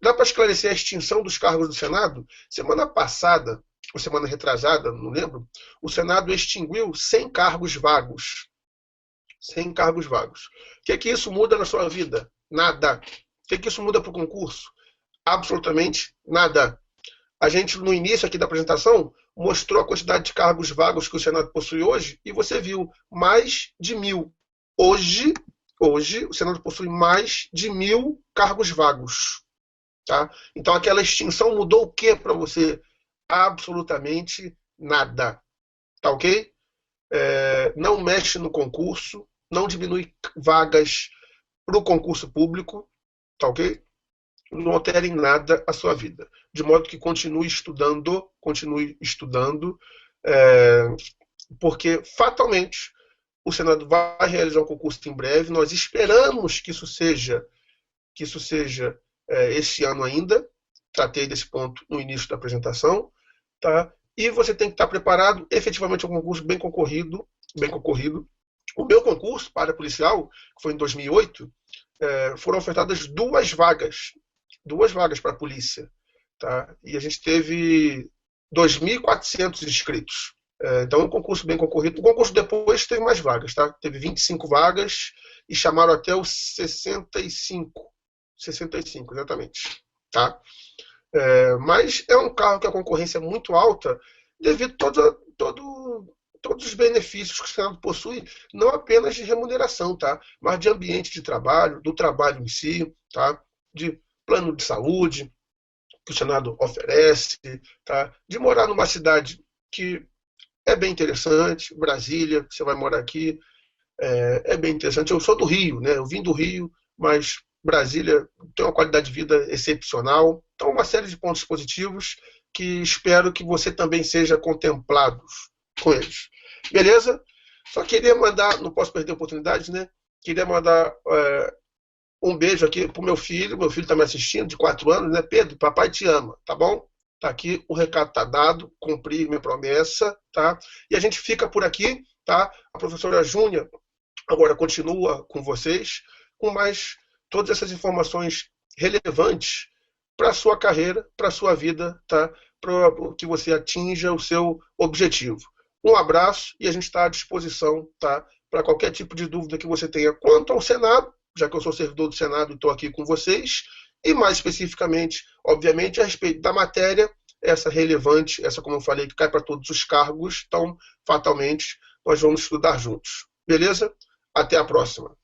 A: dá para esclarecer a extinção dos cargos do Senado? Semana passada, ou semana retrasada, não lembro, o Senado extinguiu 100 cargos vagos. 100 cargos vagos. O que isso muda na sua vida? Nada. O que isso muda para o concurso? Absolutamente nada. A gente, no início aqui da apresentação, mostrou a quantidade de cargos vagos que o Senado possui hoje, e você viu mais de 1.000. Hoje, o Senado possui mais de 1.000 cargos vagos. Tá? Então, aquela extinção mudou o que para você? Absolutamente nada. Tá ok? Não mexe no concurso, não diminui vagas para o concurso público. Tá ok? Não altera em nada a sua vida. De modo que continue estudando, porque fatalmente o Senado vai realizar um concurso em breve. Nós esperamos que isso seja esse ano ainda. Tratei desse ponto no início da apresentação. Tá? E você tem que estar preparado. Efetivamente é um concurso bem concorrido. O meu concurso para policial, que foi em 2008, foram ofertadas 2 vagas para a polícia. Tá? E a gente teve 2.400 inscritos. Então é um concurso bem concorrido. O concurso depois teve mais vagas. Tá? Teve 25 vagas e chamaram até os 65. 65, exatamente. Tá? Mas é um carro que a concorrência é muito alta devido todos os benefícios que o Senado possui, não apenas de remuneração, tá? Mas de ambiente de trabalho, do trabalho em si, tá? De plano de saúde que o Senado oferece, tá? De morar numa cidade que é bem interessante, Brasília, você vai morar aqui, é bem interessante. Eu sou do Rio, né? Eu vim do Rio, mas Brasília tem uma qualidade de vida excepcional. Então, uma série de pontos positivos que espero que você também seja contemplado com eles. Beleza? Só queria mandar, não posso perder a oportunidade, né? Queria mandar um beijo aqui pro meu filho. Meu filho está me assistindo, de 4 anos, né? Pedro, papai te ama, tá bom? Tá aqui, o recado tá dado, cumpri minha promessa, tá? E a gente fica por aqui, tá? A professora Júnia agora continua com vocês, com mais todas essas informações relevantes para a sua carreira, para a sua vida, tá? Para que você atinja o seu objetivo. Um abraço e a gente está à disposição, tá? Para qualquer tipo de dúvida que você tenha quanto ao Senado, já que eu sou servidor do Senado e estou aqui com vocês, e mais especificamente, obviamente, a respeito da matéria, essa relevante, essa, como eu falei, que cai para todos os cargos, então, fatalmente, nós vamos estudar juntos. Beleza? Até a próxima.